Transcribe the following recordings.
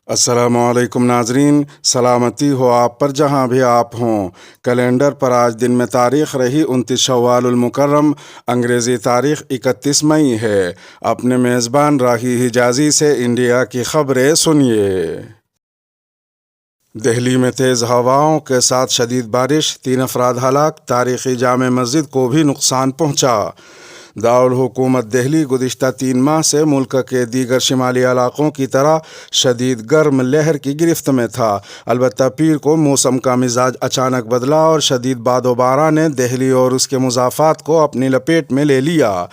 السلام علیکم ناظرین، سلامتی ہو آپ پر جہاں بھی آپ ہوں۔ کیلنڈر پر آج دن میں تاریخ رہی 29 شوال المکرم، انگریزی تاریخ 31 مئی ہے۔ اپنے میزبان راہی حجازی سے انڈیا کی خبریں سنیے۔ دہلی میں تیز ہواؤں کے ساتھ شدید بارش، 3 افراد ہلاک، تاریخی جامع مسجد کو بھی نقصان پہنچا۔ دارالحکومت دہلی گزشتہ 3 ماہ سے ملک کے دیگر شمالی علاقوں کی طرح شدید گرم لہر کی گرفت میں تھا۔ البتہ پیر کو موسم کا مزاج اچانک بدلا اور شدید باد و باران نے دہلی اور اس کے مضافات کو اپنی لپیٹ میں لے لیا۔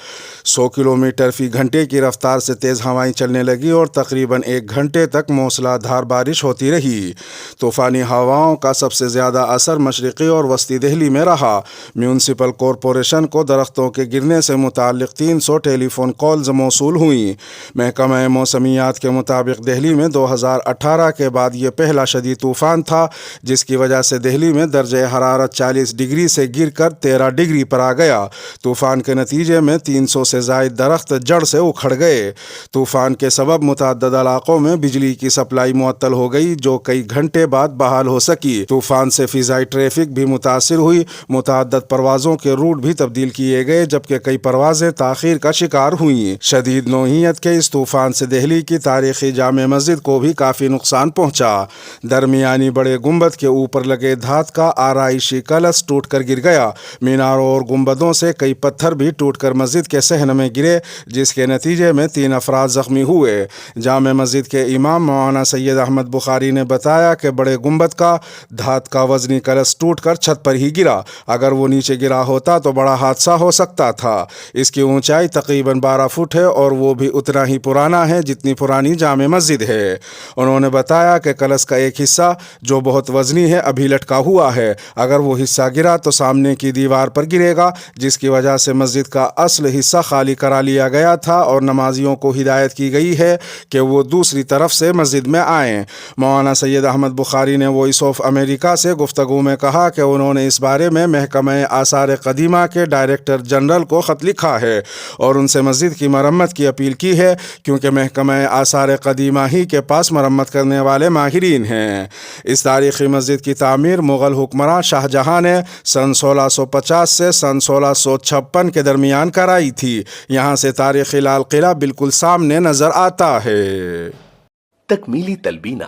100 کلومیٹر فی گھنٹے کی رفتار سے تیز ہوائیں چلنے لگی اور تقریباً 1 گھنٹے تک موسلا دھار بارش ہوتی رہی۔ طوفانی ہواؤں کا سب سے زیادہ اثر مشرقی اور وسطی دہلی میں رہا۔ میونسپل کارپوریشن کو درختوں کے گرنے سے متعلق 300 ٹیلی فون کالز موصول ہوئیں۔ محکمہ موسمیات کے مطابق دہلی میں 2018 کے بعد یہ پہلا شدید طوفان تھا جس کی وجہ سے دہلی میں درجہ حرارت 40 ڈگری سے گر کر 13 ڈگری پر آ گیا۔ طوفان کے نتیجے میں 300 سے زائد درخت جڑ سے اکھڑ گئے۔ طوفان کے سبب متعدد علاقوں میں بجلی کی سپلائی معطل ہو گئی جو کئی گھنٹے بعد بحال ہو سکی۔ طوفان سے فضائی ٹریفک بھی متاثر ہوئی، متعدد پروازوں کے روٹ بھی تبدیل کیے گئے جبکہ کئی پروازیں تاخیر کا شکار ہوئیں۔ شدید نوعیت کے اس طوفان سے دہلی کی تاریخی جامع مسجد کو بھی کافی نقصان پہنچا۔ درمیانی بڑے گنبد کے اوپر لگے دھات کا آرائشی کلش ٹوٹ کر گر گیا۔ میناروں اور گنبدوں سے کئی پتھر بھی ٹوٹ کر مسجد کے صحن میں گرے جس کے نتیجے میں 3 افراد زخمی ہوئے۔ جامع مسجد کے امام مولانا سید احمد بخاری نے بتایا کہ بڑے گنبد کا دھات کا وزنی کلش ٹوٹ کر چھت پر ہی گرا۔ اگر وہ نیچے گرا ہوتا تو بڑا حادثہ ہو سکتا تھا۔ اس کی اونچائی تقریباً 12 فٹ ہے اور وہ بھی اتنا ہی پرانا ہے جتنی پرانی جامع مسجد ہے۔ انہوں نے بتایا کہ کلش کا ایک حصہ جو بہت وزنی ہے ابھی لٹکا ہوا ہے۔ اگر وہ حصہ گرا تو سامنے کی دیوار پر گرے گا جس کی وجہ سے مسجد کا اصل حصہ خالی کرا لیا گیا تھا اور نمازیوں کو ہدایت کی گئی ہے کہ وہ دوسری طرف سے مسجد میں آئیں۔ مولانا سید احمد بخاری نے وائس آف امریکہ سے گفتگو میں کہا کہ انہوں نے اس بارے میں محکمہ آثار قدیمہ کے ڈائریکٹر جنرل کو خط لکھا ہے اور ان سے مسجد کی مرمت کی اپیل کی ہے کیونکہ محکمہ آثار قدیمہ ہی کے پاس مرمت کرنے والے ماہرین ہیں۔ اس تاریخی مسجد کی تعمیر مغل حکمراں شاہ جہاں نے سن 1650 سے سن 1656 کے درمیان کرائی تھی۔ یہاں سے تاریخی لال قلعہ بالکل سامنے نظر آتا ہے۔ تکمیلی تلبینہ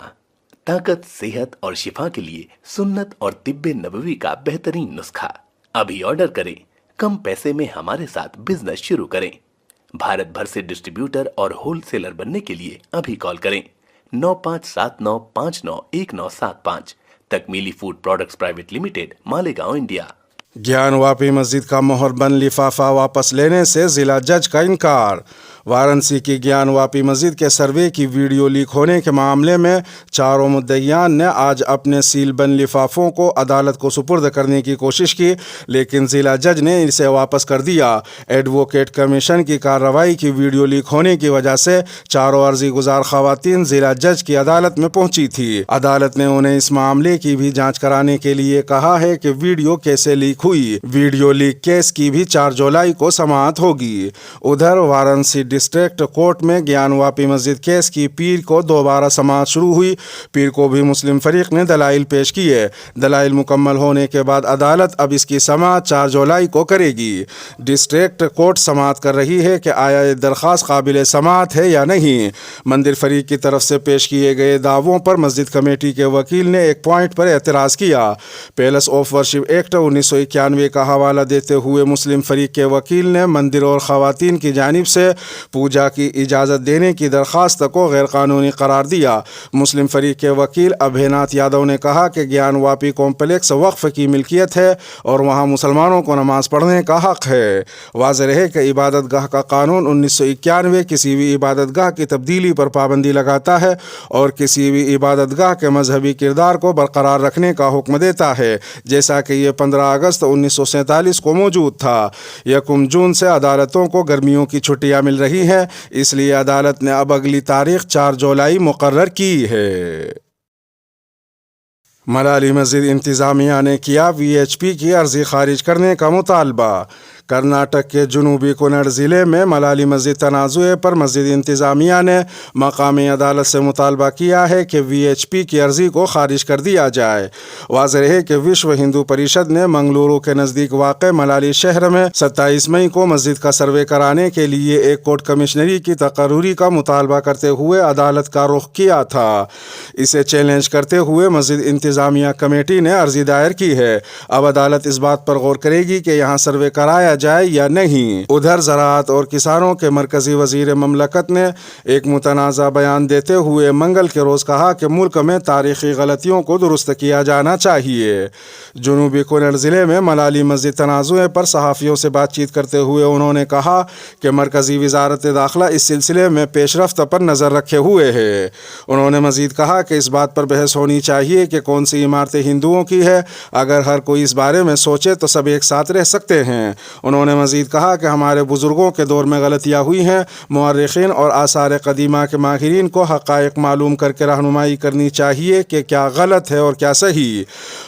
طاقت، صحت اور شفا کے لیے سنت اور طب نبوی کا بہترین نسخہ۔ ابھی آرڈر کریں، کم پیسے میں ہمارے ساتھ بزنس شروع کریں۔ بھارت بھر سے ڈسٹریبیوٹر اور ہول سیلر بننے کے لیے ابھی کال کریں 9579591975۔ Takmeeli food products private limited, Malegaon, India. Gyanvapi مسجد کا مہر بند لفافہ واپس لینے سے ضلع جج کا انکار۔ وارانسی کی گیان واپی مسجد کے سروے کی ویڈیو لیک ہونے کے معاملے میں چاروں مدعیان نے آج اپنے سیل بند لفافوں کو عدالت کو سپرد کرنے کی کوشش کی لیکن ضلع جج نے اسے واپس کر دیا۔ ایڈووکیٹ کمیشن کی کارروائی کی ویڈیو لیک ہونے کی وجہ سے چاروں عرضی گزار خواتین ضلع جج کی عدالت میں پہنچی تھی۔ عدالت نے انہیں اس معاملے کی بھی جانچ کرانے کے لیے کہا ہے کہ ویڈیو کیسے لیک ہوئی۔ ویڈیو لیک کیس کی بھی 4 جولائی کو سماعت ہوگی۔ ادھر وارانسی ڈسٹرکٹ کورٹ میں گیان واپی مسجد کیس کی پیر کو دوبارہ سماعت شروع ہوئی۔ پیر کو بھی مسلم فریق نے دلائل پیش کیے۔ دلائل مکمل ہونے کے بعد عدالت اب اس کی سماعت 4 جولائی کو کرے گی۔ ڈسٹرکٹ کورٹ سماعت کر رہی ہے کہ آیا یہ درخواست قابل سماعت ہے یا نہیں۔ مندر فریق کی طرف سے پیش کیے گئے دعووں پر مسجد کمیٹی کے وکیل نے ایک پوائنٹ پر اعتراض کیا۔ پیلس آف ورشپ ایکٹ 1991 کا حوالہ دیتے ہوئے مسلم فریق کے وکیل نے مندر اور خواتین کی جانب سے پوجا کی اجازت دینے کی درخواست کو غیر قانونی قرار دیا۔ مسلم فریق کے وکیل ابھے ناتھ یادو نے کہا کہ گیان واپی کمپلیکس وقف کی ملکیت ہے اور وہاں مسلمانوں کو نماز پڑھنے کا حق ہے۔ واضح رہے کہ عبادت گاہ کا قانون 1991 کسی بھی عبادت گاہ کی تبدیلی پر پابندی لگاتا ہے اور کسی بھی عبادت گاہ کے مذہبی کردار کو برقرار رکھنے کا حکم دیتا ہے جیسا کہ یہ 15 اگست 1947 کو موجود تھا۔ 1 جون سے عدالتوں کو گرمیوں کی چھٹیاں مل رہی ہیں، اس لیے عدالت نے اب اگلی تاریخ 4 جولائی مقرر کی ہے۔ ملالی مسجد انتظامیہ نے کیا وی ایچ پی کی عرضی خارج کرنے کا مطالبہ۔ کرناٹک کے جنوبی کنڑ ضلع میں ملالی مسجد تنازع پر مسجد انتظامیہ نے مقامی عدالت سے مطالبہ کیا ہے کہ VHP کی عرضی کو خارج کر دیا جائے۔ واضح ہے کہ وشو ہندو پریشد نے منگلورو کے نزدیک واقع ملالی شہر میں 27 مئی کو مسجد کا سروے کرانے کے لیے ایک کورٹ کمشنری کی تقرری کا مطالبہ کرتے ہوئے عدالت کا رخ کیا تھا۔ اسے چیلنج کرتے ہوئے مسجد انتظامیہ کمیٹی نے عرضی دائر کی ہے۔ اب عدالت اس بات پر غور کرے گی کہ یہاں سروے کرایا جائے یا نہیں۔ ادھر زراعت اور کسانوں کے مرکزی وزیر مملکت نے ایک متنازع بیان دیتے ہوئے منگل کے روز کہا کہ ملک میں تاریخی غلطیوں کو درست کیا جانا چاہیے۔ جنوبی کنڑ ضلع میں ملالی مسجد تنازع پر صحافیوں سے بات چیت کرتے ہوئے انہوں نے کہا کہ مرکزی وزارت داخلہ اس سلسلے میں پیش رفت پر نظر رکھے ہوئے ہے۔ انہوں نے مزید کہا کہ اس بات پر بحث ہونی چاہیے کہ کون سی عمارتیں ہندوؤں کی ہے۔ اگر ہر کوئی اس بارے میں سوچے تو سب ایک ساتھ رہ سکتے ہیں۔ انہوں نے مزید کہا کہ ہمارے بزرگوں کے دور میں غلطیاں ہوئی ہیں۔ مورخین اور آثار قدیمہ کے ماہرین کو حقائق معلوم کر کے رہنمائی کرنی چاہیے کہ کیا غلط ہے اور کیا صحیح۔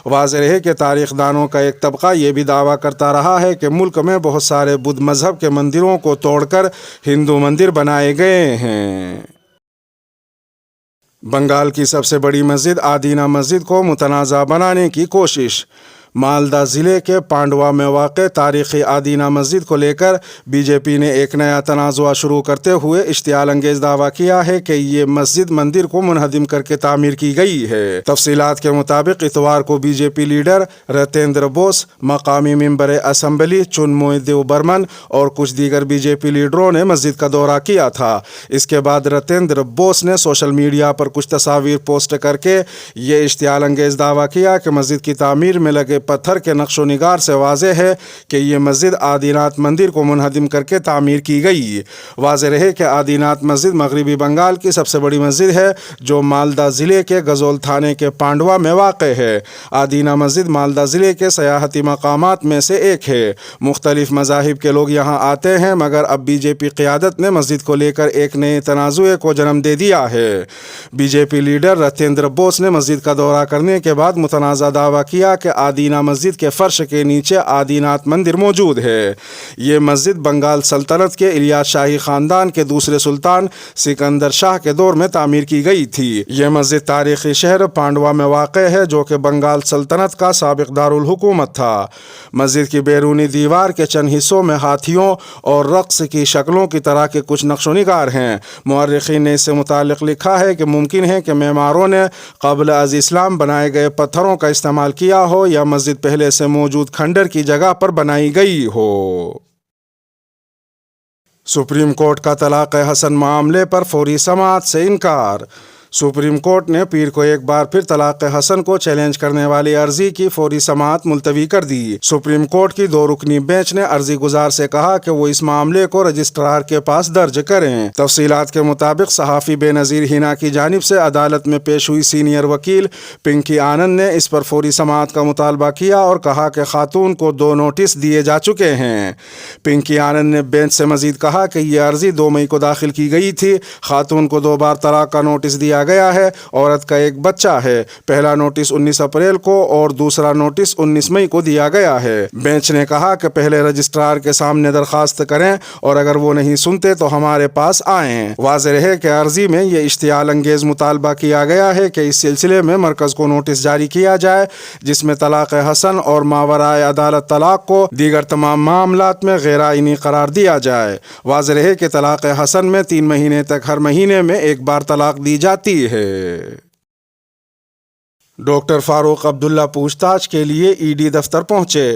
واضح ہے کہ تاریخ دانوں کا ایک طبقہ یہ بھی دعویٰ کرتا رہا ہے کہ ملک میں بہت سارے بدھ مذہب کے مندروں کو توڑ کر ہندو مندر بنائے گئے ہیں۔ بنگال کی سب سے بڑی مسجد آدینہ مسجد کو متنازع بنانے کی کوشش۔ مالدہ ضلع کے پانڈوا میں واقع تاریخی آدینہ مسجد کو لے کر BJP نے ایک نیا تنازع شروع کرتے ہوئے اشتعال انگیز دعویٰ کیا ہے کہ یہ مسجد مندر کو منہدم کر کے تعمیر کی گئی ہے۔ تفصیلات کے مطابق اتوار کو BJP لیڈر رتیندر بوس، مقامی ممبر اسمبلی چنموئے دیو برمن اور کچھ دیگر BJP لیڈروں نے مسجد کا دورہ کیا تھا۔ اس کے بعد رتیندر بوس نے سوشل میڈیا پر کچھ تصاویر پوسٹ کر کے یہ اشتعال انگیز دعویٰ کیا کہ مسجد کی تعمیر میں لگے پتھر کے نقش و نگار سے واضح ہے کہ یہ مسجد آدیناتھ مندر کو منہدم کر کے تعمیر کی گئی۔ واضح رہے کہ آدیناتھ مسجد مغربی بنگال کی سب سے بڑی مسجد ہے جو مالدہ ضلع کے گزول تھانے کے پانڈوا میں واقع ہے۔ آدینہ مسجد مالدہ ضلع کے سیاحتی مقامات میں سے ایک ہے۔ مختلف مذاہب کے لوگ یہاں آتے ہیں، مگر اب BJP قیادت نے مسجد کو لے کر ایک نئے تنازع کو جنم دے دیا ہے۔ BJP لیڈر رتیندر بوس نے مسجد کا دورہ کرنے کے بعد متنازع دعویٰ کیا کہ آدینہ مسجد کے فرش کے نیچے آدیناتھ مندر موجود ہے۔ یہ مسجد بنگال سلطنت کے الیاس شاہی خاندان کے دوسرے سلطان سکندر شاہ کے دور میں تعمیر کی گئی تھی۔ یہ مسجد تاریخی شہر پانڈوا میں واقع ہے جو کہ بنگال سلطنت کا سابق دارالحکومت تھا۔ مسجد کی بیرونی دیوار کے چند حصوں میں ہاتھیوں اور رقص کی شکلوں کی طرح کے کچھ نقش و نگار ہیں۔ مورخین نے اس سے متعلق لکھا ہے کہ ممکن ہے کہ معماروں نے قبل از اسلام بنائے گئے پتھروں کا استعمال کیا ہو یا مسجد پہلے سے موجود کھنڈر کی جگہ پر بنائی گئی ہو۔ سپریم کورٹ کا طلاق حسن معاملے پر فوری سماعت سے انکار۔ سپریم کورٹ نے پیر کو ایک بار پھر طلاق حسن کو چیلنج کرنے والی عرضی کی فوری سماعت ملتوی کر دی۔ سپریم کورٹ کی 2 رکنی بینچ نے عرضی گزار سے کہا کہ وہ اس معاملے کو رجسٹرار کے پاس درج کریں۔ تفصیلات کے مطابق صحافی بے نظیر ہینا کی جانب سے عدالت میں پیش ہوئی سینئر وکیل پنکی آنند نے اس پر فوری سماعت کا مطالبہ کیا اور کہا کہ خاتون کو 2 نوٹس دیے جا چکے ہیں۔ پنکی آنند نے بینچ سے مزید کہا کہ یہ عرضی 2 مئی کو داخل کی گئی تھی۔ خاتون کو 2 بار طلاق کا نوٹس دیا گیا ہے۔ عورت کا ایک بچہ ہے۔ پہلا نوٹس 19 اپریل کو اور دوسرا نوٹس 19 مئی کو دیا گیا ہے۔ بینچ نے کہا کہ پہلے رجسٹرار کے سامنے درخواست کریں اور اگر وہ نہیں سنتے تو ہمارے پاس آئیں۔ واضح رہے کہ عرضی میں یہ اشتعال انگیز مطالبہ کیا گیا ہے کہ اس سلسلے میں مرکز کو نوٹس جاری کیا جائے جس میں طلاق حسن اور ماورائے عدالت طلاق کو دیگر تمام معاملات میں غیر آئینی قرار دیا جائے۔ واضح رہے کہ طلاق حسن میں 3 مہینے تک ہر مہینے میں ایک بار طلاق دی جاتی ہے۔ ڈاکٹر فاروق عبداللہ پوچھ تاچھ کے لیے ED دفتر پہنچے۔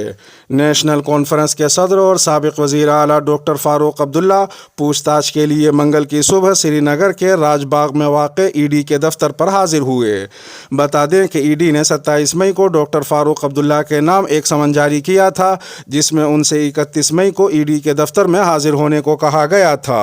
نیشنل کانفرنس کے صدر اور سابق وزیر اعلیٰ ڈاکٹر فاروق عبداللہ پوچھ تاچھ کے لیے منگل کی صبح سری نگر کے راج باغ میں واقع ED کے دفتر پر حاضر ہوئے۔ بتا دیں کہ ED نے 27 مئی کو ڈاکٹر فاروق عبداللہ کے نام ایک سمن جاری کیا تھا جس میں ان سے 31 مئی کو ED کے دفتر میں حاضر ہونے کو کہا گیا تھا۔